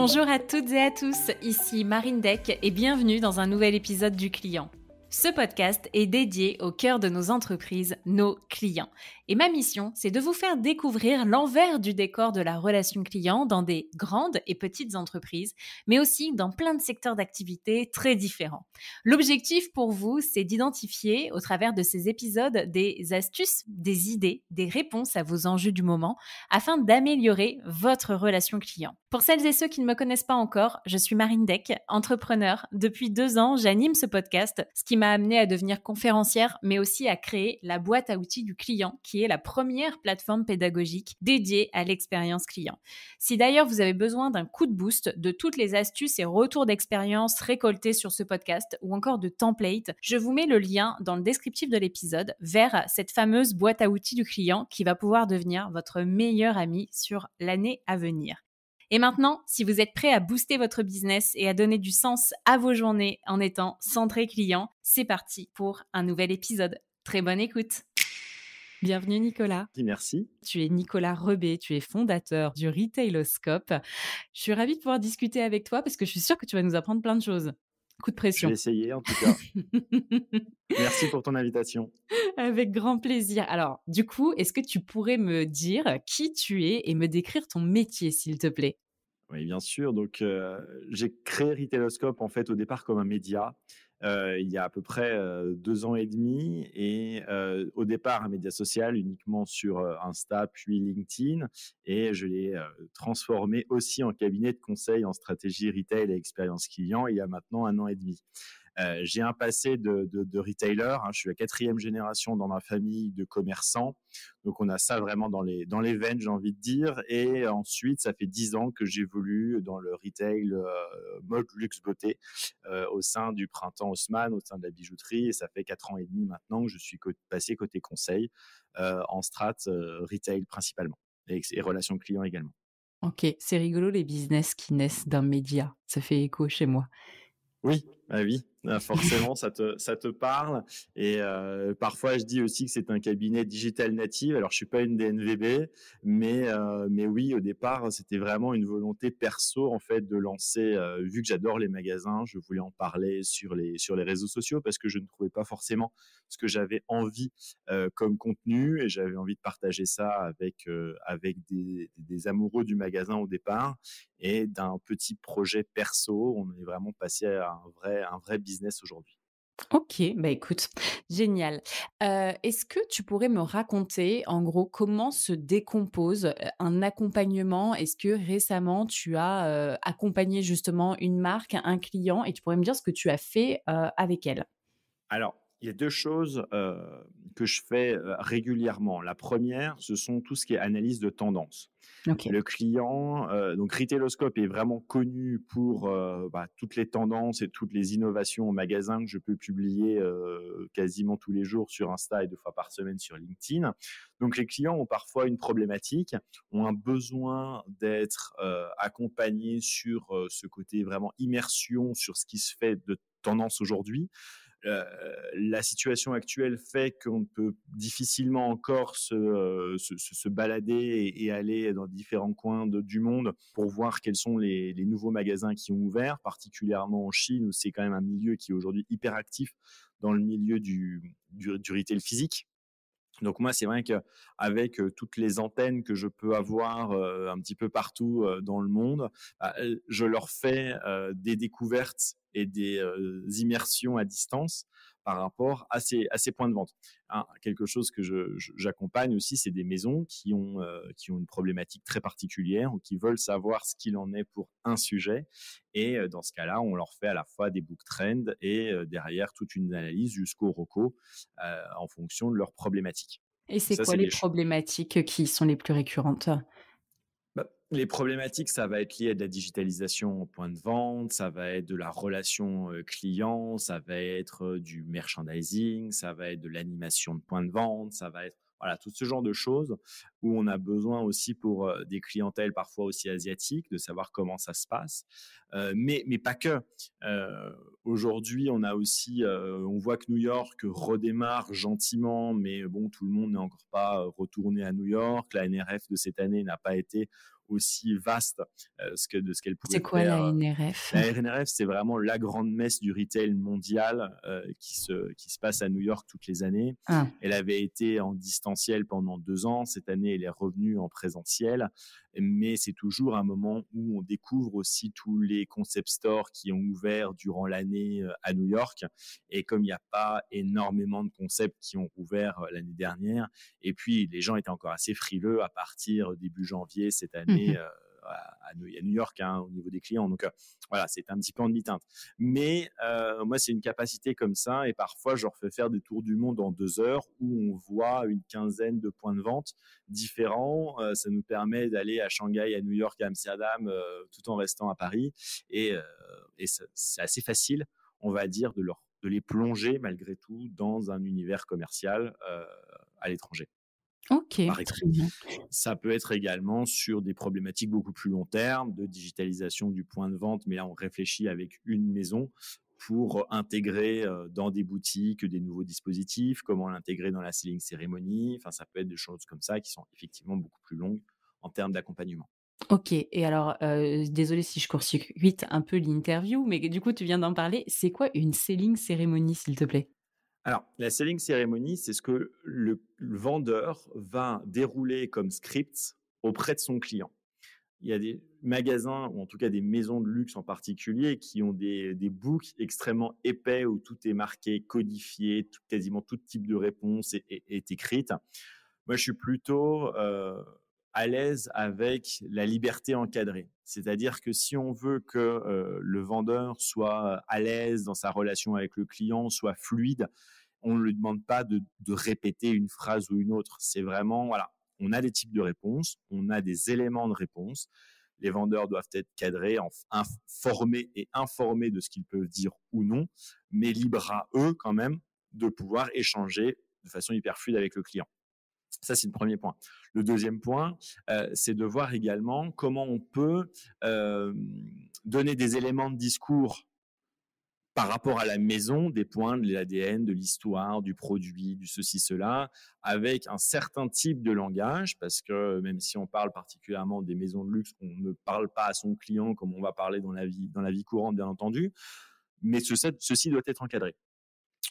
Bonjour à toutes et à tous, ici Marine Deck et bienvenue dans un nouvel épisode du Client. Ce podcast est dédié au cœur de nos entreprises, nos clients. Et ma mission, c'est de vous faire découvrir l'envers du décor de la relation client dans des grandes et petites entreprises, mais aussi dans plein de secteurs d'activité très différents. L'objectif pour vous, c'est d'identifier au travers de ces épisodes des astuces, des idées, des réponses à vos enjeux du moment afin d'améliorer votre relation client. Pour celles et ceux qui ne me connaissent pas encore, je suis Marine Deck, entrepreneur. Depuis 2 ans, j'anime ce podcast, ce qui m'a amenée à devenir conférencière, mais aussi à créer la boîte à outils du client, qui est la première plateforme pédagogique dédiée à l'expérience client. Si d'ailleurs vous avez besoin d'un coup de boost de toutes les astuces et retours d'expérience récoltés sur ce podcast ou encore de templates, je vous mets le lien dans le descriptif de l'épisode vers cette fameuse boîte à outils du client qui va pouvoir devenir votre meilleur ami sur l'année à venir. Et maintenant, si vous êtes prêt à booster votre business et à donner du sens à vos journées en étant centré client, c'est parti pour un nouvel épisode. Très bonne écoute. Bienvenue Nicolas. Merci. Tu es Nicolas Rebet, tu es fondateur du Retailoscope. Je suis ravie de pouvoir discuter avec toi parce que je suis sûre que tu vas nous apprendre plein de choses. Coup de Je pression. vais essayer en tout cas. Merci pour ton invitation. Avec grand plaisir. Alors, du coup, est-ce que tu pourrais me dire qui tu es et me décrire ton métier, s'il te plaît? Oui, bien sûr. Donc, j'ai créé Retailoscope en fait au départ comme un média, il y a à peu près, 2 ans et demi et au départ un média social uniquement sur, Insta puis LinkedIn et je l'ai, transformé aussi en cabinet de conseil en stratégie retail et expérience client il y a maintenant 1 an et demi. J'ai un passé de retailer, hein. Je suis la 4e génération dans ma famille de commerçants. Donc, on a ça vraiment dans les veines, j'ai envie de dire. Et ensuite, ça fait 10 ans que j'évolue dans le retail mode luxe beauté au sein du Printemps Haussmann, au sein de la bijouterie. Et ça fait 4 ans et demi maintenant que je suis passé côté conseil en strat retail principalement et relations clients également. Ok, c'est rigolo les business qui naissent d'un média. Ça fait écho chez moi. Oui, bah oui, forcément ça te parle et parfois je dis aussi que c'est un cabinet digital native. Alors je suis pas une DNVB, mais oui, au départ, c'était vraiment une volonté perso en fait de lancer, vu que j'adore les magasins, je voulais en parler sur les réseaux sociaux parce que je ne trouvais pas forcément ce que j'avais envie, comme contenu et j'avais envie de partager ça avec des amoureux du magasin au départ et d'un petit projet perso, on est vraiment passé à un vrai business aujourd'hui. OK, bah, écoute, génial. Est-ce que tu pourrais me raconter, en gros, comment se décompose, un accompagnement? Est-ce que récemment tu as, accompagné justement une marque, un client et tu pourrais me dire ce que tu as fait, avec elle? Alors, il y a 2 choses, que je fais, régulièrement. La première, ce sont tout ce qui est analyse de tendance. OK. Le client, donc Retailoscope est vraiment connu pour, toutes les tendances et toutes les innovations au magasin que je peux publier, quasiment tous les jours sur Insta et 2 fois par semaine sur LinkedIn. Donc les clients ont parfois une problématique, ont un besoin d'être, accompagnés sur, ce côté vraiment immersion sur ce qui se fait de tendance aujourd'hui. La situation actuelle fait qu'on peut difficilement encore se balader et aller dans différents coins du monde pour voir quels sont les nouveaux magasins qui ont ouvert, particulièrement en Chine où c'est quand même un milieu qui est aujourd'hui hyper actif dans le milieu du retail physique. Donc moi, c'est vrai qu'avec toutes les antennes que je peux avoir un petit peu partout dans le monde, je leur fais des découvertes et des immersions à distance par rapport à ces points de vente. Hein, quelque chose que j'accompagne aussi, c'est des maisons qui ont une problématique très particulière ou qui veulent savoir ce qu'il en est pour un sujet. Et dans ce cas-là, on leur fait à la fois des book trends et derrière toute une analyse jusqu'au reco en fonction de leurs problématiques. Et c'est Ça, quoi c'est les des problématiques qui sont les plus récurrentes? les problématiques, ça va être lié à de la digitalisation au point de vente, ça va être de la relation client, ça va être du merchandising, ça va être de l'animation de point de vente, ça va être voilà, tout ce genre de choses où on a besoin aussi pour des clientèles parfois aussi asiatiques de savoir comment ça se passe, mais pas que. Aujourd'hui, on a aussi, on voit que New York redémarre gentiment, mais bon, tout le monde n'est encore pas retourné à New York. La NRF de cette année n'a pas été aussi vaste de ce qu'elle C'est pouvait quoi la faire. NRF? La RNRF, c'est vraiment la grande messe du retail mondial qui se passe à New York toutes les années. Ah. Elle avait été en distanciel pendant 2 ans. Cette année, elle est revenue en présentiel. Mais c'est toujours un moment où on découvre aussi tous les concept stores qui ont ouvert durant l'année à New York. Et comme il n'y a pas énormément de concepts qui ont ouvert l'année dernière, et puis les gens étaient encore assez frileux à partir début janvier cette année Mmh. à New York au niveau des clients. Donc voilà, c'est un petit peu en demi-teinte. Mais moi, c'est une capacité comme ça, et parfois, je leur fais faire des tours du monde en 2 heures où on voit une quinzaine de points de vente différents. Ça nous permet d'aller à Shanghai, à New York, à Amsterdam, tout en restant à Paris. Et c'est assez facile, on va dire, de les plonger malgré tout dans un univers commercial à l'étranger, OK, par exemple. très bien. Ça peut être également sur des problématiques beaucoup plus long terme de digitalisation du point de vente, mais là, on réfléchit avec une maison pour intégrer dans des boutiques des nouveaux dispositifs, comment l'intégrer dans la selling cérémonie. Enfin, ça peut être des choses comme ça qui sont effectivement beaucoup plus longues en termes d'accompagnement. OK, et alors, désolée si je court-circuite un peu l'interview, mais du coup, tu viens d'en parler. C'est quoi une selling ceremony, s'il te plaît? Alors, la selling ceremony, c'est ce que le vendeur va dérouler comme script auprès de son client. Il y a des magasins, ou en tout cas des maisons de luxe en particulier, qui ont des books extrêmement épais où tout est marqué, codifié, quasiment tout type de réponse est écrite. Moi, je suis plutôt à l'aise avec la liberté encadrée. C'est-à-dire que si on veut que le vendeur soit à l'aise dans sa relation avec le client, soit fluide, on ne lui demande pas de répéter une phrase ou une autre. C'est vraiment, voilà, on a des types de réponses, on a des éléments de réponse. Les vendeurs doivent être cadrés, formés et informés de ce qu'ils peuvent dire ou non, mais libres à eux quand même de pouvoir échanger de façon hyper fluide avec le client. Ça, c'est le premier point. Le deuxième point, c'est de voir également comment on peut donner des éléments de discours par rapport à la maison, des points de l'ADN, de l'histoire, du produit, du ceci, cela, avec un certain type de langage, parce que même si on parle particulièrement des maisons de luxe, on ne parle pas à son client comme on va parler dans la vie courante, bien entendu, mais ceci doit être encadré.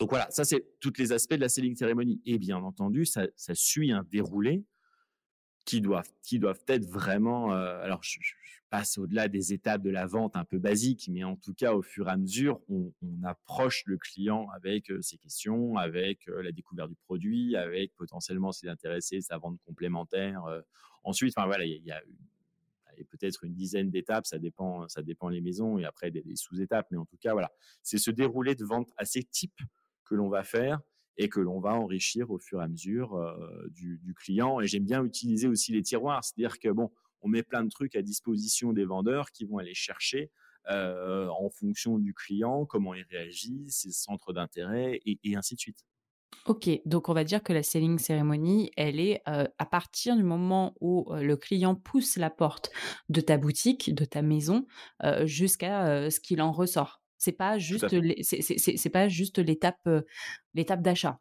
Donc voilà, ça c'est tous les aspects de la selling cérémonie. Et bien entendu, ça suit un déroulé qui doivent être vraiment. Alors, je passe au-delà des étapes de la vente un peu basiques, mais en tout cas, au fur et à mesure, on approche le client avec ses questions, avec la découverte du produit, avec potentiellement, s'il est intéressé, sa vente complémentaire. Ensuite, enfin voilà, il y a peut-être une dizaine d'étapes, ça dépend les maisons, et après des sous-étapes, mais en tout cas, voilà, c'est ce déroulé de vente assez type que l'on va faire et que l'on va enrichir au fur et à mesure du client. Et j'aime bien utiliser aussi les tiroirs, c'est-à-dire que bon, on met plein de trucs à disposition des vendeurs qui vont aller chercher en fonction du client, comment il réagit, ses centres d'intérêt et ainsi de suite. OK, donc on va dire que la selling ceremony, elle est, à partir du moment où, le client pousse la porte de ta boutique, de ta maison, jusqu'à, ce qu'il en ressort. C'est pas Tout à juste fait. c'est pas juste l'étape d'achat.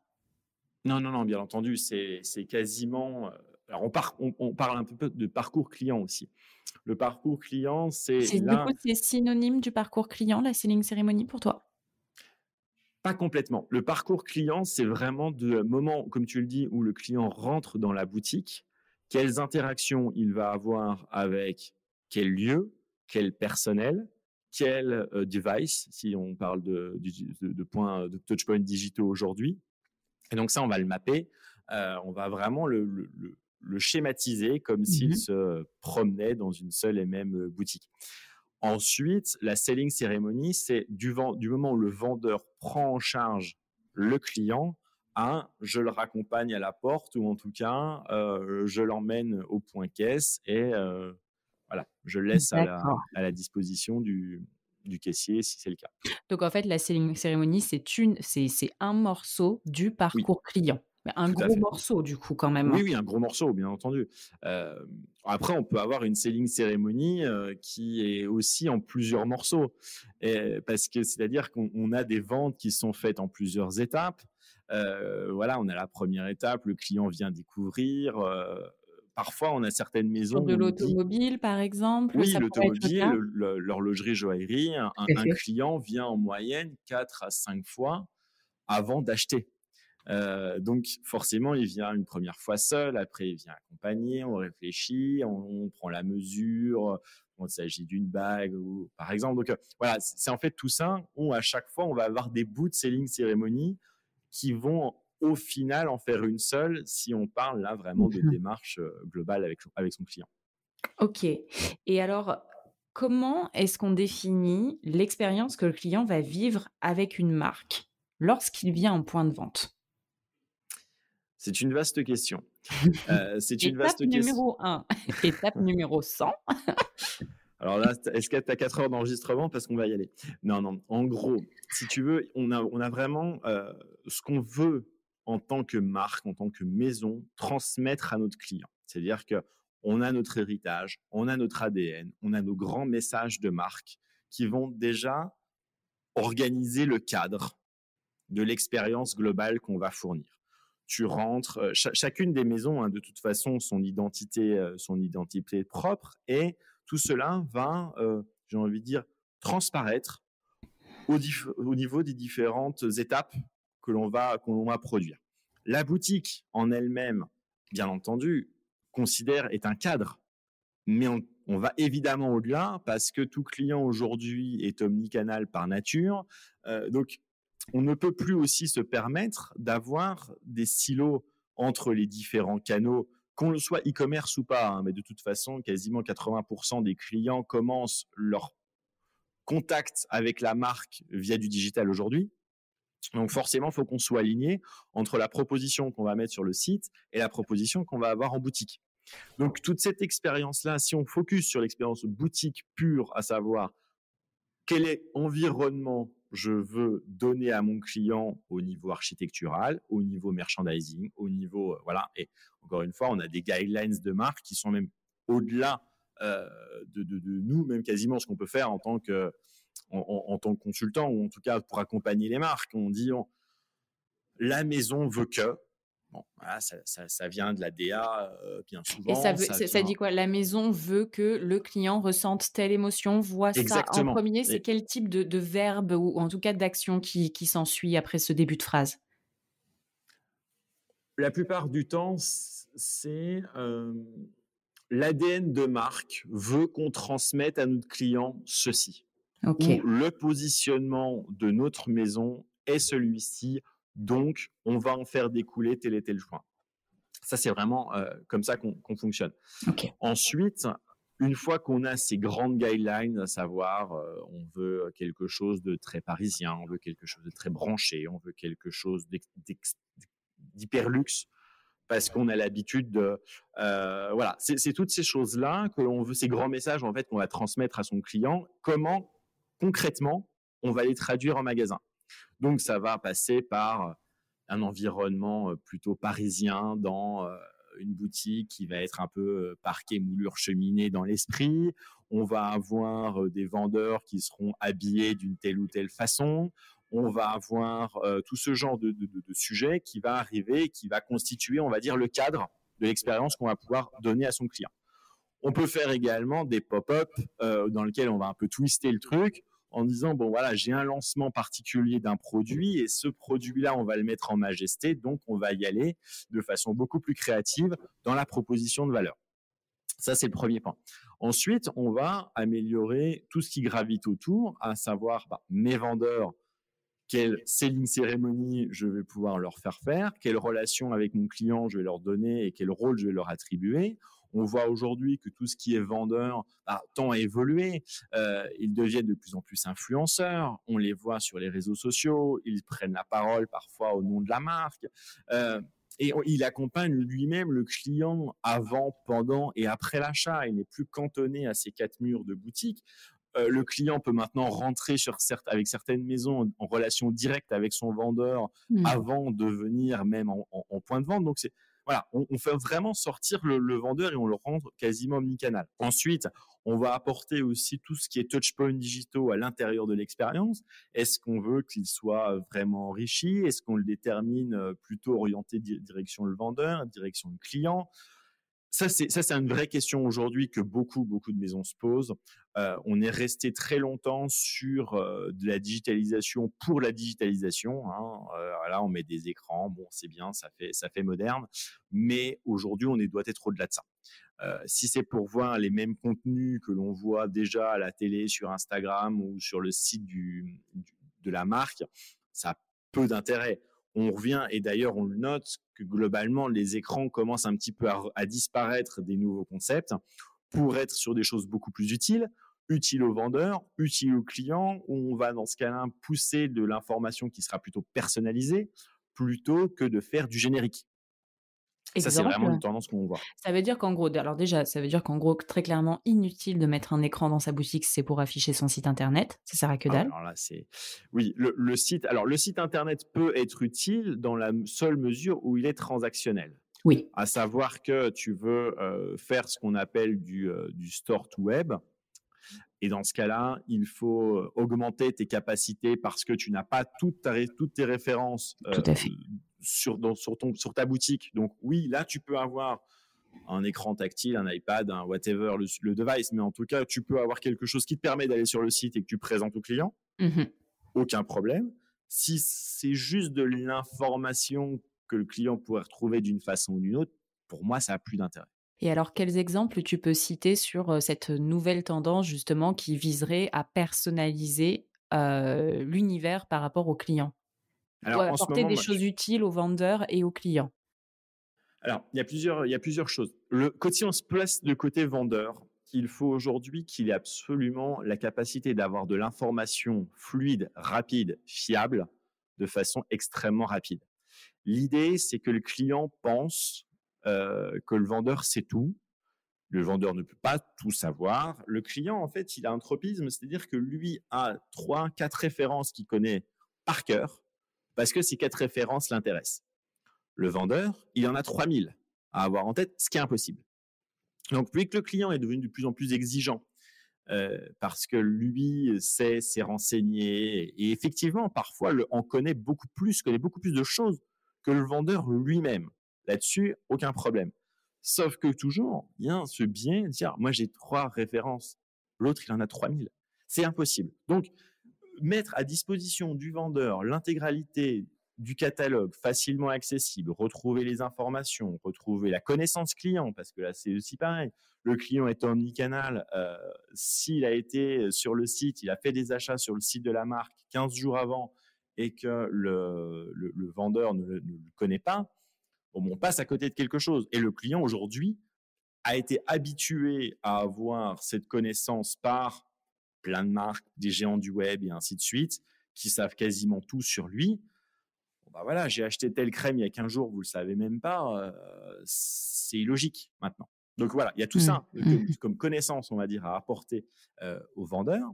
Non, non, non, bien entendu, c'est quasiment. Alors on parle un peu de parcours client aussi. Le parcours client, c'est C'est du coup, là. c'est synonyme du parcours client, la selling ceremony pour toi? Pas complètement. Le parcours client, c'est vraiment de moment, comme tu le dis, où le client rentre dans la boutique, quelles interactions il va avoir avec quel lieu, quel personnel, quel device, si on parle de points de touchpoints digitaux aujourd'hui. Et donc ça, on va le mapper. On va vraiment le schématiser comme s'il Mmh. se promenait dans une seule et même boutique. Ensuite, la selling cérémonie, c'est du moment où le vendeur prend en charge le client à je le raccompagne à la porte, ou en tout cas, je l'emmène au point caisse et voilà, je le laisse D'accord. à la disposition du caissier si c'est le cas. Donc en fait, la selling ceremony, c'est un morceau du Oui, parcours client. Mais un tout à gros fait. morceau du coup quand même, Oui, hein? oui, un gros morceau, bien entendu. Après, on peut avoir une selling cérémonie qui est aussi en plusieurs morceaux, parce que c'est-à-dire qu'on a des ventes qui sont faites en plusieurs étapes. Voilà, on a la première étape, le client vient découvrir. parfois, on a certaines maisons Sur de où on nous dit l'automobile, par exemple, oui, ça pourrait être le l'automobile, cas? l'horlogerie, joaillerie, Tout à un fait. client vient en moyenne 4 à 5 fois avant d'acheter. Donc forcément, il vient une première fois seul, après il vient accompagné, on réfléchit, on prend la mesure, quand il s'agit d'une bague ou par exemple. Donc voilà, c'est en fait tout ça où à chaque fois, on va avoir des bouts de selling cérémonie qui vont au final en faire une seule si on parle là vraiment de Mmh. démarche globale avec son client. OK, et alors, comment est-ce qu'on définit l'expérience que le client va vivre avec une marque lorsqu'il vient en point de vente? C'est une vaste question. C'est une Étape vaste question. numéro 1, étape numéro 100. Alors là, est-ce que tu as 4 heures d'enregistrement? Parce qu'on va y aller. Non, non. En gros, si tu veux, on a vraiment ce qu'on veut en tant que marque, en tant que maison, transmettre à notre client. C'est-à-dire que on a notre héritage, on a notre ADN, on a nos grands messages de marque qui vont déjà organiser le cadre de l'expérience globale qu'on va fournir. Tu rentres, chacune des maisons a de toute façon son identité propre et tout cela va, j'ai envie de dire, transparaître au niveau des différentes étapes que l'on va produire. La boutique en elle-même, bien entendu, est un cadre, mais on va évidemment au-delà parce que tout client aujourd'hui est omnicanal par nature. Donc, on ne peut plus aussi se permettre d'avoir des silos entre les différents canaux, qu'on le soit e-commerce ou pas, hein, mais de toute façon, quasiment 80% des clients commencent leur contact avec la marque via du digital aujourd'hui. Donc forcément, il faut qu'on soit aligné entre la proposition qu'on va mettre sur le site et la proposition qu'on va avoir en boutique. Donc toute cette expérience-là, si on focus sur l'expérience boutique pure, à savoir quel est environnement je veux donner à mon client au niveau architectural, au niveau merchandising, au niveau voilà. Et encore une fois, on a des guidelines de marque qui sont même au-delà de nous, même quasiment ce qu'on peut faire en tant que consultant ou en tout cas pour accompagner les marques. On dit la maison veut que. Bon, voilà, ça vient de la DA bien Et souvent, ça ça vient dit quoi? La maison veut que le client ressente telle émotion, voit ça en exactement. premier. C'est Et quel type de verbe ou en tout cas d'action qui s'ensuit après ce début de phrase? la plupart du temps, c'est l'ADN de marque veut qu'on transmette à notre client ceci, ou OK. le positionnement de notre maison est celui-ci, donc on va en faire découler tel et tel point. Ça, c'est vraiment comme ça qu'on fonctionne. OK. Ensuite, une fois qu'on a ces grandes guidelines, à savoir, on veut quelque chose de très parisien, on veut quelque chose de très branché, on veut quelque chose d'hyper luxe, parce qu'on a l'habitude de voilà, c'est toutes ces choses-là que l'on veut, ces grands messages en fait qu'on va transmettre à son client. Comment concrètement on va les traduire en magasin? Donc ça va passer par un environnement plutôt parisien dans une boutique qui va être un peu parquet, moulure, cheminée dans l'esprit. On va avoir des vendeurs qui seront habillés d'une telle ou telle façon. On va avoir tout ce genre de sujet qui va arriver, qui va constituer, on va dire, le cadre de l'expérience qu'on va pouvoir donner à son client. On peut faire également des pop-up dans lesquels on va un peu twister le truc en disant bon voilà, j'ai un lancement particulier d'un produit et ce produit-là, on va le mettre en majesté, donc on va y aller de façon beaucoup plus créative dans la proposition de valeur. Ça, c'est le premier point. Ensuite, on va améliorer tout ce qui gravite autour, à savoir mes vendeurs, quelle selling cérémonie je vais pouvoir leur faire, quelle relation avec mon client je vais leur donner et quel rôle je vais leur attribuer. On voit aujourd'hui que tout ce qui est vendeur tend à évoluer. Ils deviennent de plus en plus influenceurs. On les voit sur les réseaux sociaux. Ils prennent la parole parfois au nom de la marque. Et il accompagne lui-même le client avant, pendant et après l'achat. Il n'est plus cantonné à ces 4 murs de boutique. Le client peut maintenant rentrer avec certaines maisons en relation directe avec son vendeur Mmh. avant de venir même en point de vente. Donc c'est voilà, on fait vraiment sortir le vendeur et on le rend quasiment omnicanal. Ensuite, on va apporter aussi tout ce qui est touchpoints digitaux à l'intérieur de l'expérience. Est-ce qu'on veut qu'il soit vraiment enrichi? Est-ce qu'on le détermine plutôt orienté direction le vendeur, direction le client? Ça, c'est une vraie question aujourd'hui que beaucoup de maisons se posent. On est resté très longtemps sur de la digitalisation pour la digitalisation, hein. Voilà, on met des écrans, bon, c'est bien, ça fait moderne, mais aujourd'hui, doit être au-delà de ça. Si c'est pour voir les mêmes contenus que l'on voit déjà à la télé, sur Instagram ou sur le site de la marque, ça a peu d'intérêt. On revient, et d'ailleurs on le note, que globalement les écrans commencent un petit peu à disparaître des nouveaux concepts pour être sur des choses beaucoup plus utiles aux vendeurs, utiles aux clients, où on va dans ce cas-là pousser de l'information qui sera plutôt personnalisée plutôt que de faire du générique. Ça, c'est vraiment une Exemple? tendance qu'on voit. Ça veut dire qu'en gros alors déjà, ça veut dire qu'en gros, très clairement, inutile de mettre un écran dans sa boutique si c'est pour afficher son site internet, ça sert à que Ah ouais, dalle. alors là, c'est oui, le site internet peut être utile dans la seule mesure où il est transactionnel. Oui, À savoir que tu veux, faire ce qu'on appelle du store to web, et dans ce cas-là, il faut, augmenter tes capacités parce que tu n'as pas toutes tes références, tout à fait. sur ta boutique. Donc oui, là, tu peux avoir un écran tactile, un iPad, un whatever, le device, mais en tout cas, tu peux avoir quelque chose qui te permet d'aller sur le site et que tu présentes au client, Mmh. aucun problème. Si c'est juste de l'information que le client pourrait retrouver d'une façon ou d'une autre, pour moi, ça a plus d'intérêt. Et alors quels exemples tu peux citer sur, cette nouvelle tendance justement qui viserait à personnaliser, l'univers par rapport aux clients? Ou Alors, à en ce apporter moment, des moi, choses utiles aux vendeurs et aux clients? alors, il y a plusieurs choses. Si on se place de côté vendeur, il faut aujourd'hui qu'il ait absolument la capacité d'avoir de l'information fluide, rapide, fiable, de façon extrêmement rapide. L'idée, c'est que le client pense que le vendeur sait tout. Le vendeur ne peut pas tout savoir. Le client, en fait, il a un tropisme, c'est-à-dire que lui a 3, 4 références qu'il connaît par cœur parce que ces 4 références l'intéressent. Le vendeur, il en a 3000 à avoir en tête, ce qui est impossible. Donc, vu que le client est devenu de plus en plus exigeant, parce que lui s'est renseigné, et effectivement, parfois, en connaît beaucoup plus de choses que le vendeur lui-même. Là-dessus, aucun problème. Sauf que toujours, il y a ce biais de dire, moi j'ai 3 références, l'autre il en a 3000. C'est impossible. Donc, mettre à disposition du vendeur l'intégralité du catalogue facilement accessible, retrouver les informations, retrouver la connaissance client, parce que là c'est aussi pareil. Le client est omnicanal. S'il a été sur le site, il a fait des achats sur le site de la marque 15 jours avant et que le vendeur ne le connaît pas, bon, on passe à côté de quelque chose. Et le client aujourd'hui a été habitué à avoir cette connaissance par plein de marques, des géants du web et ainsi de suite, qui savent quasiment tout sur lui. Bon, bah voilà, j'ai acheté telle crème il y a 15 jours, vous le savez même pas, c'est illogique maintenant. Donc voilà, il y a tout Mmh. ça Mmh. comme connaissance, on va dire, à apporter aux vendeurs.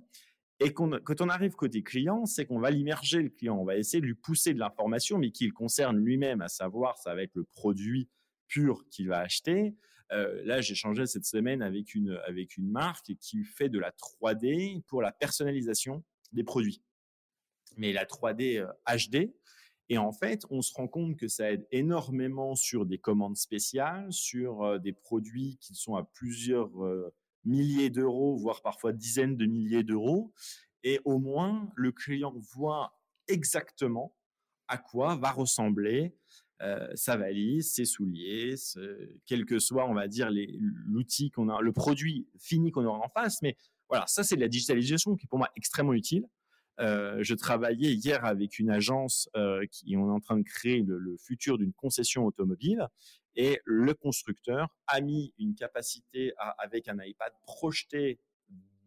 Et quand on arrive côté client, c'est qu'on va l'immerger, le client. On va essayer de lui pousser de l'information, mais qui le concerne lui-même, à savoir, ça va être le produit pur qu'il va acheter. Là, j'ai changé cette semaine avec une marque qui fait de la 3D pour la personnalisation des produits. Mais la 3D HD. Et en fait, on se rend compte que ça aide énormément sur des commandes spéciales, sur des produits qui sont à plusieurs milliers d'euros, voire parfois dizaines de milliers d'euros. Et au moins, le client voit exactement à quoi va ressembler sa valise, ses souliers, quel que soit, on va dire, l'outil qu'on a, le produit fini qu'on aura en face. Mais voilà, ça, c'est de la digitalisation qui est pour moi extrêmement utile. Je travaillais hier avec une agence qui on est en train de créer le futur d'une concession automobile, et le constructeur a mis une capacité avec un iPad projeté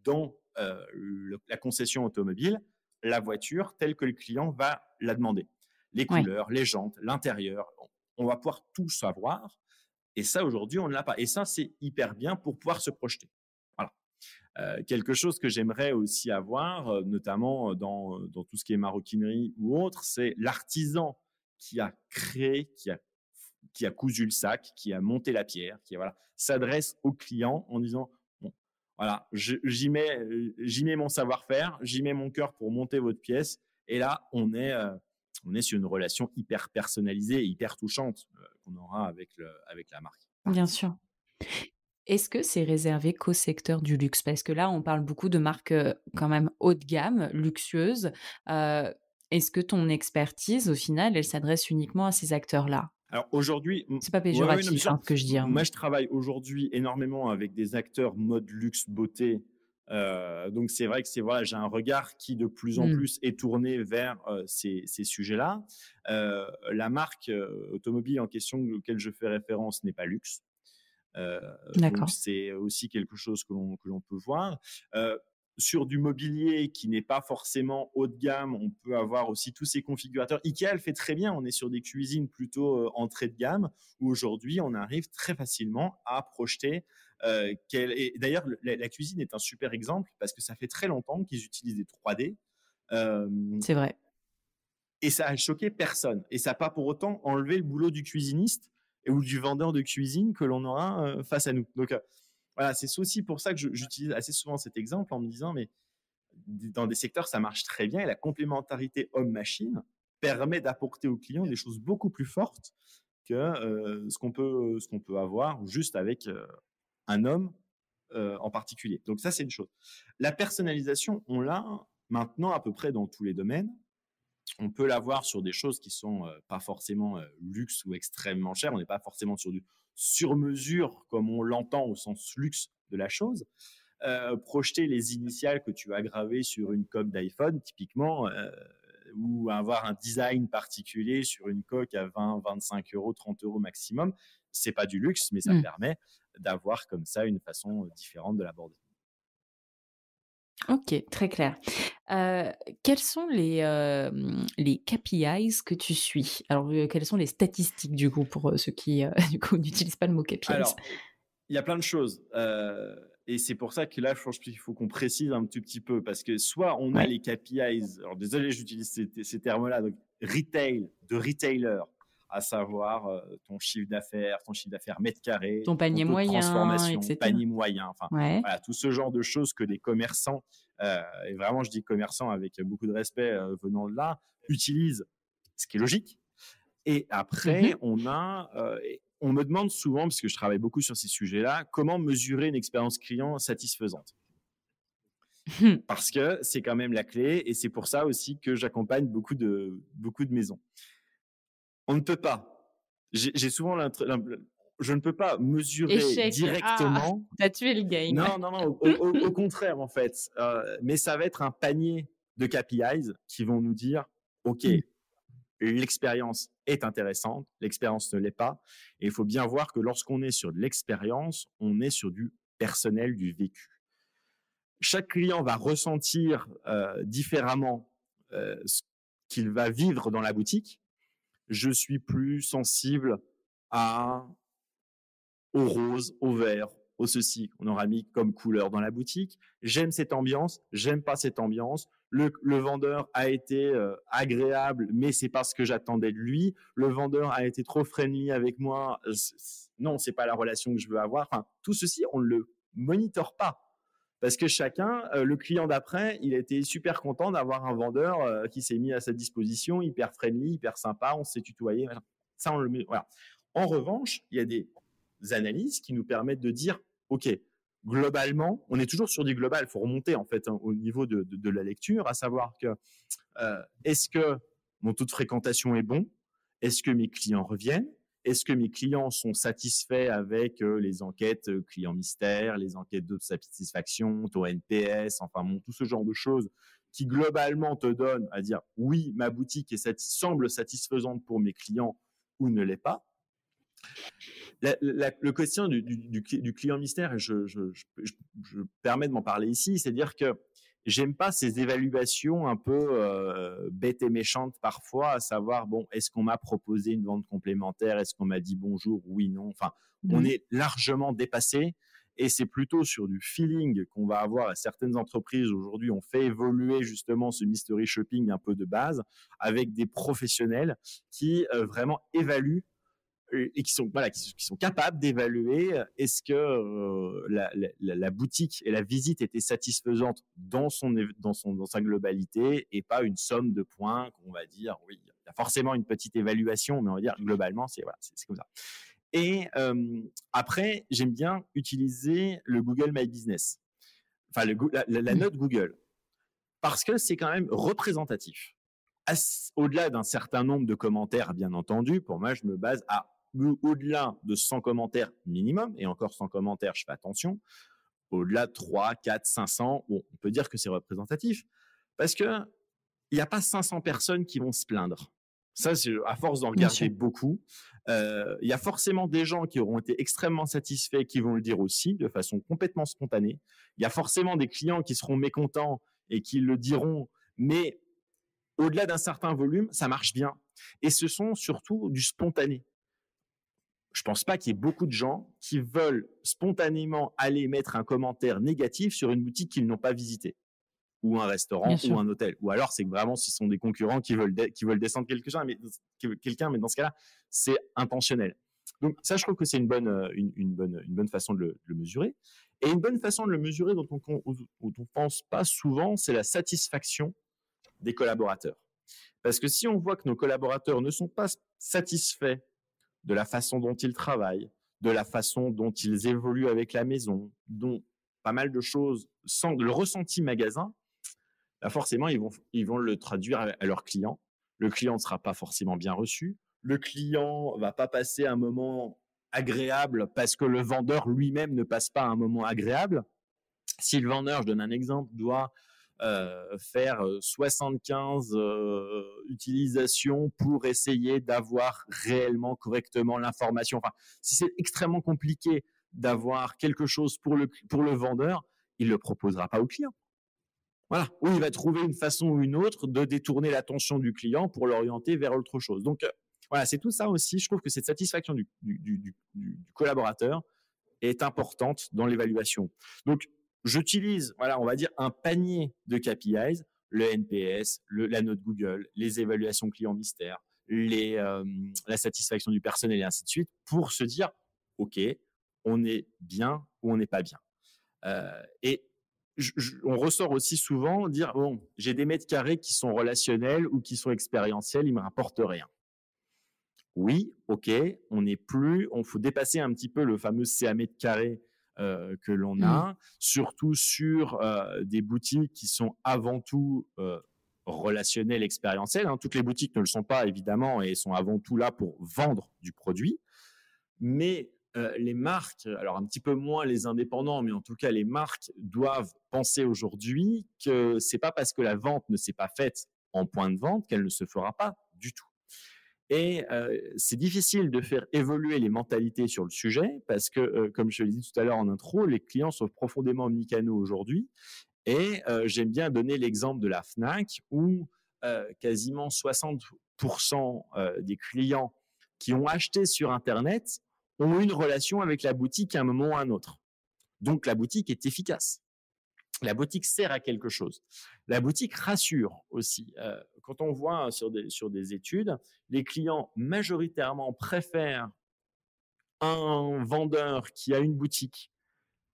dans la concession automobile, la voiture telle que le client va la demander. Les Ouais. couleurs, les jantes, l'intérieur, on va pouvoir tout savoir. Et ça, aujourd'hui, on ne l'a pas. Et ça, c'est hyper bien pour pouvoir se projeter. Voilà. Quelque chose que j'aimerais aussi avoir, notamment dans tout ce qui est maroquinerie ou autre, c'est l'artisan qui a créé, qui a cousu le sac, qui a monté la pierre, qui voilà, s'adresse au client en disant bon, voilà, j'y mets mon savoir-faire, j'y mets mon cœur pour monter votre pièce. Et là, on est sur une relation hyper personnalisée, hyper touchante qu'on aura avec la marque. Bien sûr. Est-ce que c'est réservé qu'au secteur du luxe? Parce que là, on parle beaucoup de marques, quand même haut de gamme, luxueuses. Heu, Est-ce que ton expertise, au final, elle s'adresse uniquement à ces acteurs-là? Alors aujourd'hui, C'est pas ouais, ouais, non, bien péjoratif, sûr. hein, ce que je dis, hein. Moi, je travaille aujourd'hui énormément avec des acteurs mode luxe beauté. Donc c'est vrai que voilà, j'ai un regard qui de plus en Mmh, plus est tourné vers ces sujets-là. La marque automobile en question auquel je fais référence n'est pas luxe. Heu, donc d'accord. c'est aussi quelque chose que l'on peut voir. Heu, sur du mobilier qui n'est pas forcément haut de gamme, on peut avoir aussi tous ces configurateurs. IKEA le fait très bien, on est sur des cuisines plutôt, entrée de gamme, où aujourd'hui on arrive très facilement à projeter, quel et d'ailleurs la cuisine est un super exemple parce que ça fait très longtemps qu'ils utilisent des 3D, hem C'est vrai. et ça a choqué personne. Et ça n'a pas pour autant enlevé le boulot du cuisiniste ou du vendeur de cuisine que l'on aura face à nous. Donc voilà, c'est aussi pour ça que j'utilise assez souvent cet exemple en me disant, mais dans des secteurs, ça marche très bien et la complémentarité homme-machine permet d'apporter aux clients des choses beaucoup plus fortes que ce qu'on peut avoir juste avec un homme en particulier. Donc ça, c'est une chose. La personnalisation, on l'a maintenant à peu près dans tous les domaines. On peut l'avoir sur des choses qui sont pas forcément luxe ou extrêmement chères. On n'est pas forcément sur du sur-mesure comme on l'entend au sens luxe de la chose. Projeter les initiales que tu as gravées sur une coque d'iPhone, typiquement, ou avoir un design particulier sur une coque à 20, 25 euros, 30 euros maximum, c'est pas du luxe, mais ça Mmh. permet d'avoir comme ça une façon différente de l'aborder. OK, très clair. Heu, Quels sont les KPIs que tu suis? Alors, quelles sont les statistiques du coup pour, ceux qui, du coup n'utilisent pas le mot KPIs? Alors, il y a plein de choses, et c'est pour ça que là, je pense qu'il faut qu'on précise un tout petit peu parce que soit on a Ouais. les KPIs, alors désolé, j'utilise ces termes-là, donc retail, de retailer, à savoir, ton chiffre d'affaires mètre carré, Ton ton panier taux de moyen et transformation, cetera? panier moyen, enfin, Ouais. voilà, tout ce genre de choses que les commerçants, et vraiment je dis commerçants avec beaucoup de respect, venant de là, utilisent, ce qui est logique. Et après, Mmh. on me demande souvent, parce que je travaille beaucoup sur ces sujets-là, comment mesurer une expérience client satisfaisante. Parce que c'est quand même la clé et c'est pour ça aussi que j'accompagne beaucoup de maisons. On ne peut pas. J'ai souvent je ne peux pas mesurer Échec. Ah! directement. Tu tué le game. Non, non, non, au contraire, en fait. Mais ça va être un panier de KPIs qui vont nous dire, OK, Mmh. l'expérience est intéressante, l'expérience ne l'est pas. Et il faut bien voir que lorsqu'on est sur de l'expérience, on est sur du personnel, du vécu. Chaque client va ressentir différemment ce qu'il va vivre dans la boutique. Je suis plus sensible à au rose, au vert, au ceci qu'on aura mis comme couleur dans la boutique. J'aime cette ambiance, j'aime pas cette ambiance. Le vendeur a été agréable, mais c'est pas ce que j'attendais de lui. Le vendeur a été trop friendly avec moi. Non, c'est pas la relation que je veux avoir. Enfin, tout ceci, on ne le monitore pas. Parce que chacun, le client d'après, il a été super content d'avoir un vendeur qui s'est mis à sa disposition, hyper friendly, hyper sympa, on s'est tutoyé. Ça, on le met. Voilà. En revanche, il y a des analyses qui nous permettent de dire, OK, globalement, on est toujours sur du global, il faut remonter en fait au niveau de la lecture, à savoir que est-ce que mon taux de fréquentation est bon? Est-ce que mes clients reviennent? Est-ce que mes clients sont satisfaits avec les enquêtes clients mystères, les enquêtes de satisfaction, taux NPS, enfin bon, tout ce genre de choses qui globalement te donnent à dire oui, ma boutique semble satisfaisante pour mes clients ou ne l'est pas. Le quotient du client mystère, et je permets de m'en parler ici, c'est-à-dire que j'aime pas ces évaluations un peu bêtes et méchantes parfois, à savoir, bon, est-ce qu'on m'a proposé une vente complémentaire? Est-ce qu'on m'a dit bonjour? Oui, non. Enfin, on Mmh. est largement dépassé et c'est plutôt sur du feeling qu'on va avoir à certaines entreprises. Aujourd'hui, on fait évoluer justement ce mystery shopping un peu de base avec des professionnels qui vraiment évaluent et qui sont voilà, qui sont capables d'évaluer est-ce que la boutique et la visite étaient satisfaisantes dans sa globalité et pas une somme de points qu'on va dire oui, il y a forcément une petite évaluation, mais on va dire globalement c'est voilà, c'est comme ça. Et après, j'aime bien utiliser le Google My Business, enfin la note Google, parce que c'est quand même représentatif. Au-delà d'un certain nombre de commentaires, bien entendu, pour moi, je me base à au-delà de 100 commentaires minimum, et encore 100 commentaires, je fais attention, au-delà de 3, 4, 500, bon, on peut dire que c'est représentatif, parce que il n'y a pas 500 personnes qui vont se plaindre. Ça, c'est à force d'en regarder beaucoup. Il y a forcément des gens qui auront été extrêmement satisfaits, qui vont le dire aussi de façon complètement spontanée. Il y a forcément des clients qui seront mécontents et qui le diront, mais au-delà d'un certain volume, ça marche bien. Et ce sont surtout du spontané. Je ne pense pas qu'il y ait beaucoup de gens qui veulent spontanément aller mettre un commentaire négatif sur une boutique qu'ils n'ont pas visitée, ou un restaurant, ou un hôtel. Ou alors, c'est que vraiment, ce sont des concurrents qui veulent descendre quelqu'un, mais dans ce cas-là, c'est intentionnel. Donc, ça, je trouve que c'est une bonne façon de le mesurer. Et une bonne façon de le mesurer dont on pense pas souvent, c'est la satisfaction des collaborateurs. Parce que si on voit que nos collaborateurs ne sont pas satisfaits de la façon dont ils travaillent, de la façon dont ils évoluent avec la maison, dont pas mal de choses, sans le ressenti magasin, là forcément, ils vont le traduire à leurs clients. Le client ne sera pas forcément bien reçu. Le client va pas passer un moment agréable parce que le vendeur lui-même ne passe pas un moment agréable. Si le vendeur, je donne un exemple, doit faire 75 utilisations pour essayer d'avoir réellement correctement l'information. Enfin, si c'est extrêmement compliqué d'avoir quelque chose pour le vendeur, il ne le proposera pas au client. Voilà. Ou il va trouver une façon ou une autre de détourner l'attention du client pour l'orienter vers autre chose. Donc, voilà, c'est tout ça aussi. Je trouve que cette satisfaction du collaborateur est importante dans l'évaluation. Donc, j'utilise, voilà, on va dire un panier de KPIs, le NPS, la note Google, les évaluations clients mystères, la satisfaction du personnel et ainsi de suite, pour se dire, OK, on est bien ou on n'est pas bien. Et on ressort aussi souvent dire, bon, j'ai des mètres carrés qui sont relationnels ou qui sont expérientiels, ils ne me rapportent rien. Oui, OK, faut dépasser un petit peu le fameux CA mètre carré que l'on a, surtout sur des boutiques qui sont avant tout relationnelles, expérientielles. Hein. Toutes les boutiques ne le sont pas, évidemment, et sont avant tout là pour vendre du produit. Mais les marques, alors un petit peu moins les indépendants, mais en tout cas, les marques doivent penser aujourd'hui que c'est pas parce que la vente ne s'est pas faite en point de vente qu'elle ne se fera pas du tout. Et c'est difficile de faire évoluer les mentalités sur le sujet parce que, comme je l'ai dit tout à l'heure en intro, les clients sont profondément omnicanaux aujourd'hui. Et j'aime bien donner l'exemple de la Fnac où quasiment 60% des clients qui ont acheté sur Internet ont eu une relation avec la boutique à un moment ou à un autre. Donc, la boutique est efficace. La boutique sert à quelque chose. La boutique rassure aussi. Quand on voit sur des études, les clients majoritairement préfèrent un vendeur qui a une boutique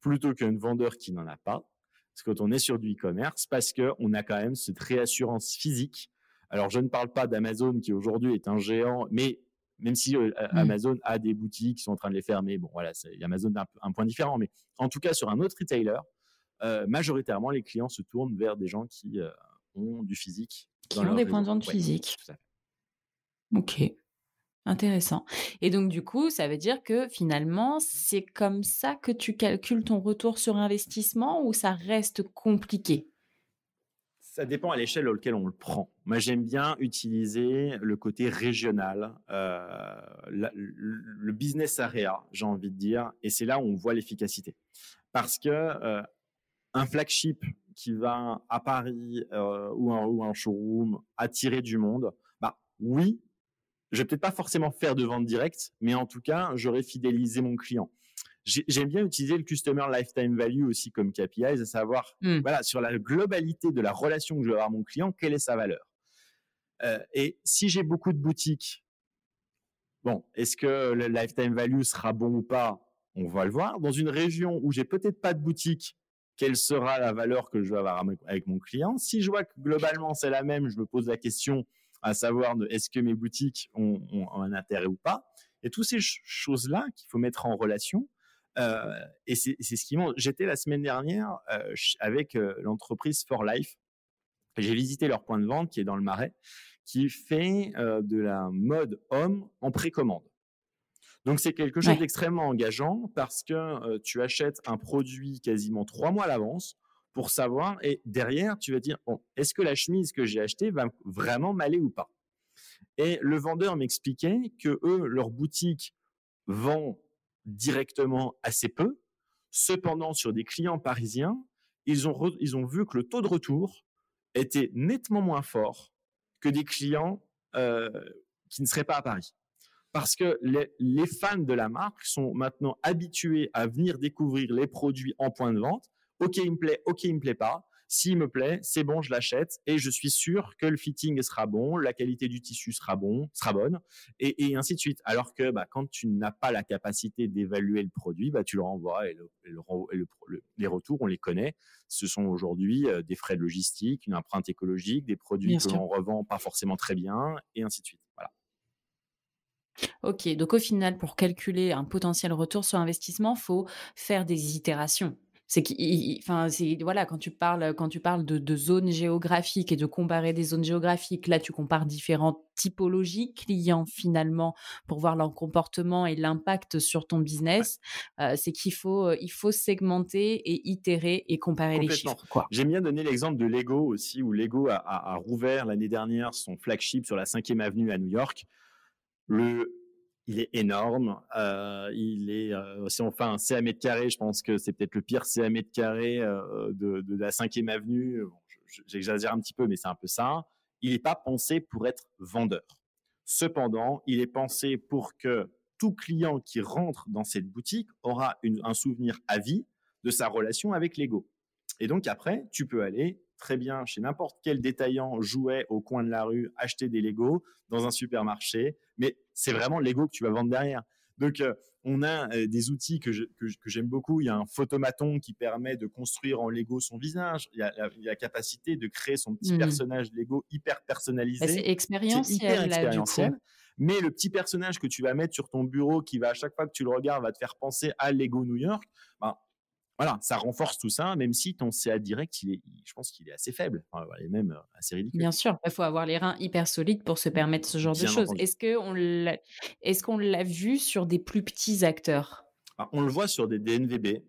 plutôt qu'un vendeur qui n'en a pas. Parce que quand on est sur du e-commerce, parce qu'on a quand même cette réassurance physique. Alors, je ne parle pas d'Amazon qui aujourd'hui est un géant, mais même si Amazon a des boutiques qui sont en train de les fermer, bon voilà, Amazon a un point différent, mais en tout cas sur un autre retailer, majoritairement, les clients se tournent vers des gens qui ont du physique. Qui ont des points de vente physiques. Ok, intéressant. Et donc, du coup, ça veut dire que finalement, c'est comme ça que tu calcules ton retour sur investissement ou ça reste compliqué? Ça dépend à l'échelle auquel on le prend. Moi, j'aime bien utiliser le côté régional, le business area, j'ai envie de dire, et c'est là où on voit l'efficacité. Parce que un flagship qui va à Paris ou un showroom attirer du monde, bah oui, je vais peut-être pas forcément faire de vente directe, mais en tout cas, j'aurai fidélisé mon client. J'aime bien utiliser le Customer Lifetime Value aussi comme KPI, à savoir, voilà, sur la globalité de la relation que je vais avoir avec mon client, quelle est sa valeur. Et si j'ai beaucoup de boutiques, bon, est-ce que le Lifetime Value sera bon ou pas? On va le voir. Dans une région où j'ai peut-être pas de boutique, quelle sera la valeur que je vais avoir avec mon client? Si je vois que globalement c'est la même, je me pose la question à savoir est-ce que mes boutiques ont un intérêt ou pas? Et toutes ces choses-là qu'il faut mettre en relation. Et c'est ce qui montre. J'étais la semaine dernière avec l'entreprise For Life. J'ai visité leur point de vente qui est dans le Marais, qui fait de la mode homme en précommande. Donc, c'est quelque chose d'extrêmement engageant parce que tu achètes un produit quasiment 3 mois à l'avance pour savoir, et derrière, tu vas dire, bon, est-ce que la chemise que j'ai achetée va vraiment m'aller ou pas? Et le vendeur m'expliquait que eux, leur boutique vend directement assez peu. Cependant, sur des clients parisiens, ils ont vu que le taux de retour était nettement moins fort que des clients qui ne seraient pas à Paris. Parce que les fans de la marque sont maintenant habitués à venir découvrir les produits en point de vente. OK, il me plaît, OK, il me plaît pas. S'il me plaît, c'est bon, je l'achète et je suis sûr que le fitting sera bon, la qualité du tissu sera bonne et ainsi de suite. Alors que quand tu n'as pas la capacité d'évaluer le produit, tu le renvoies et les retours, on les connaît. Ce sont aujourd'hui des frais de logistique, une empreinte écologique, des produits que l'on revend pas forcément très bien et ainsi de suite. Voilà. Ok, donc au final, pour calculer un potentiel retour sur investissement, faut faire des itérations. Voilà, quand tu parles de zones géographiques et de comparer des zones géographiques, là, tu compares différentes typologies clients finalement pour voir leur comportement et l'impact sur ton business. C'est qu'il faut, il faut segmenter et itérer et comparer les chiffres, quoi. J'aime bien donner l'exemple de Lego aussi, où Lego a rouvert l'année dernière son flagship sur la 5e avenue à New York. Il est énorme. Il est, si on fait un CA mètre carré, je pense que c'est peut-être le pire CA mètre carré de la 5e avenue. Bon, j'exagère un petit peu, mais c'est un peu ça. Il n'est pas pensé pour être vendeur. Cependant, il est pensé pour que tout client qui rentre dans cette boutique aura un souvenir à vie de sa relation avec Lego. Et donc après, tu peux aller très bien chez n'importe quel détaillant jouet au coin de la rue, acheter des Lego dans un supermarché, mais c'est vraiment Lego que tu vas vendre derrière. Donc, on a des outils que j'aime beaucoup. Il y a un photomaton qui permet de construire en Lego son visage. Il y a la capacité de créer son petit personnage Lego hyper personnalisé. C'est expérientiel, c'est hyper expérientiel. Là, du coup. Mais le petit personnage que tu vas mettre sur ton bureau, qui va à chaque fois que tu le regardes, va te faire penser à Lego New York, voilà, ça renforce tout ça, même si ton CA direct, je pense qu'il est assez faible, et même assez ridicule. Bien sûr, il faut avoir les reins hyper solides pour se permettre ce genre de choses. Est-ce qu'on l'a vu sur des plus petits acteurs? On le voit sur des DNVB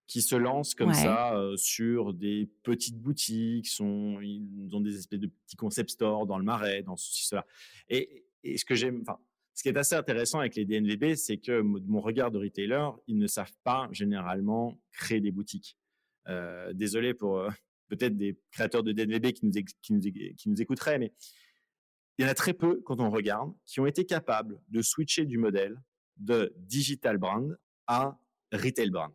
qui se lancent comme ça sur des petites boutiques, ils ont des espèces de petits concept stores dans le Marais, dans ceci, cela. Et ce que j'aime, ce qui est assez intéressant avec les DNVB, c'est que de mon regard de retailer, ils ne savent pas généralement créer des boutiques. Désolé pour peut-être des créateurs de DNVB qui nous écouteraient, mais il y en a très peu, quand on regarde, qui ont été capables de switcher du modèle de digital brand à retail brand.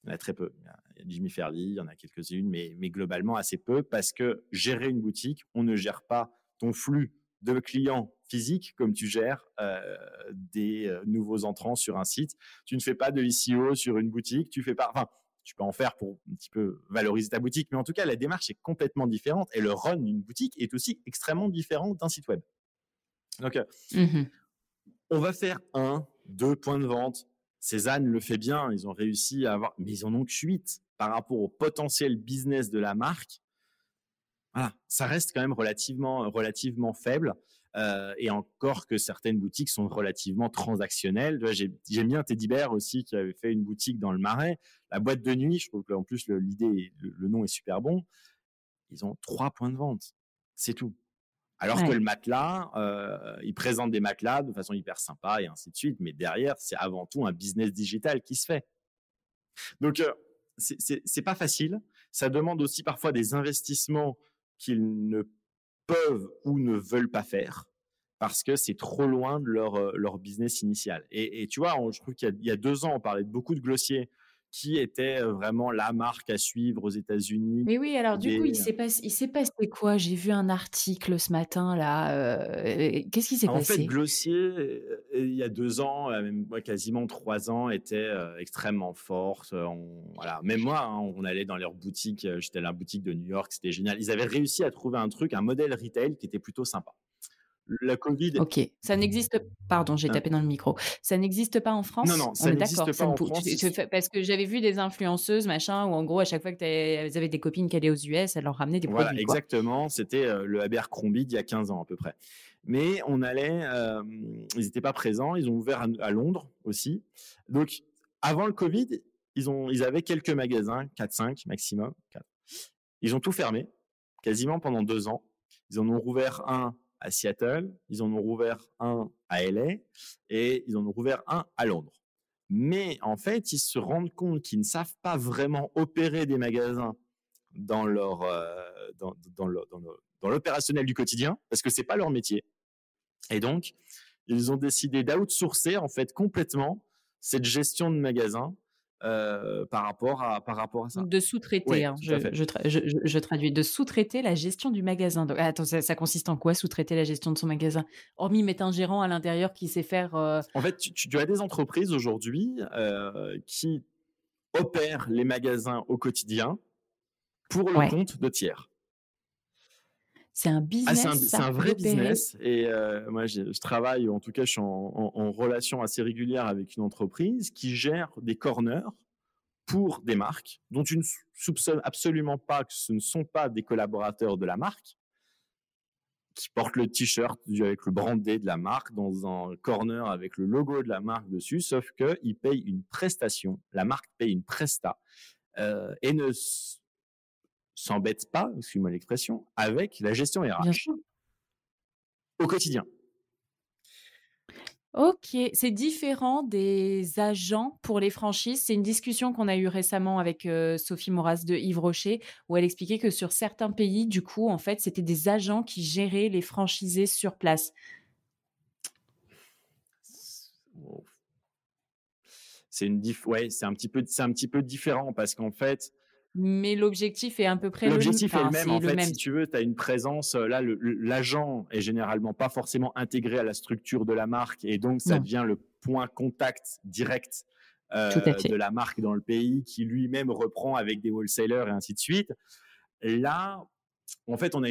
Il y en a très peu. Il y a Jimmy Fairly, il y en a quelques-unes, mais globalement assez peu, parce que gérer une boutique, on ne gère pas ton flux de clients physiques comme tu gères des nouveaux entrants sur un site. Tu ne fais pas de SEO sur une boutique, tu peux en faire pour un petit peu valoriser ta boutique, mais en tout cas, la démarche est complètement différente et le run d'une boutique est aussi extrêmement différent d'un site web. Donc, on va faire 1, 2 points de vente. Cézanne le fait bien, ils ont réussi à avoir, mais ils en ont que 8 par rapport au potentiel business de la marque. Voilà, ça reste quand même relativement faible. Et encore que certaines boutiques sont relativement transactionnelles. J'aime bien Teddy Bear aussi, qui avait fait une boutique dans le Marais. La boîte de nuit, je trouve qu'en plus, le nom est super bon. Ils ont 3 points de vente. C'est tout. Alors que le matelas, ils présentent des matelas de façon hyper sympa et ainsi de suite. Mais derrière, c'est avant tout un business digital qui se fait. Donc, c'est pas facile. Ça demande aussi parfois des investissements qu'ils ne peuvent ou ne veulent pas faire parce que c'est trop loin de leur business initial. Et tu vois, je trouve qu'il y a 2 ans, on parlait de beaucoup de Glossier qui était vraiment la marque à suivre aux États-Unis. Mais oui, alors du coup, il s'est passé quoi? J'ai vu un article ce matin là, qu'est-ce qui s'est passé? En fait, Glossier, il y a 2 ans, même quasiment 3 ans, était extrêmement forte. Voilà. Même moi, on allait dans leur boutique, j'étais à la boutique de New York, c'était génial. Ils avaient réussi à trouver un modèle retail qui était plutôt sympa. la Covid. OK. Ça n'existe pardon, j'ai tapé dans le micro. Ça n'existe pas en Non, France? non, On ça est d'accord? n'existe pas Ça ne en pou France. tu fais parce que j'avais vu des influenceuses machin où en gros à chaque fois que elles avaient des copines qui allaient aux US, elles leur ramenaient des Voilà, produits, quoi. exactement. C'était le Abercrombie d'il y a 15 ans à peu près. Mais on allait, ils n'étaient pas présents. Ils ont ouvert à Londres aussi. Donc, avant le Covid, ils avaient quelques magasins, 4-5 maximum. 4. Ils ont tout fermé, quasiment pendant 2 ans. Ils en ont rouvert un à Seattle, ils en ont rouvert un à LA et ils en ont rouvert un à Londres. Mais en fait, ils se rendent compte qu'ils ne savent pas vraiment opérer des magasins dans leur dans l'opérationnel du quotidien parce que c'est pas leur métier. Et donc, ils ont décidé d'outsourcer en fait complètement cette gestion de magasin par rapport à ça. De sous-traiter, Oui, hein, tout à fait. je traduis, de sous-traiter la gestion du magasin. Donc attends, ça consiste en quoi sous-traiter la gestion de son magasin? Hormis mettre un gérant à l'intérieur qui sait faire, En fait, tu as des entreprises aujourd'hui qui opèrent les magasins au quotidien pour le ouais, compte de tiers. c'est un Ah, business c'est un ça, vrai d'opérer? business et moi je travaille, en tout cas je suis en relation assez régulière avec une entreprise qui gère des corners pour des marques dont tu ne soupçonnes absolument pas que ce ne sont pas des collaborateurs de la marque, qui portent le t-shirt avec le brandé de la marque dans un corner avec le logo de la marque dessus, sauf qu'ils payent une prestation, la marque paye une presta et ne s'embête pas, excuse-moi l'expression, avec la gestion Bien RH sûr. au quotidien. OK, c'est différent des agents pour les franchises. C'est une discussion qu'on a eue récemment avec, Sophie Moras de Yves Rocher, où elle expliquait que sur certains pays, du coup, en fait, c'était des agents qui géraient les franchisés sur place. Ouais, c'est un petit peu différent parce qu'en fait, Mais l'objectif est à peu près l'objectif est le même. c'est En le fait, même. si tu veux, tu as une présence, là, l'agent est généralement pas forcément intégré à la structure de la marque et donc ça Non, devient le point contact direct tout à de fait. la marque dans le pays qui lui-même reprend avec des wholesalers et ainsi de suite. Là, en fait, on a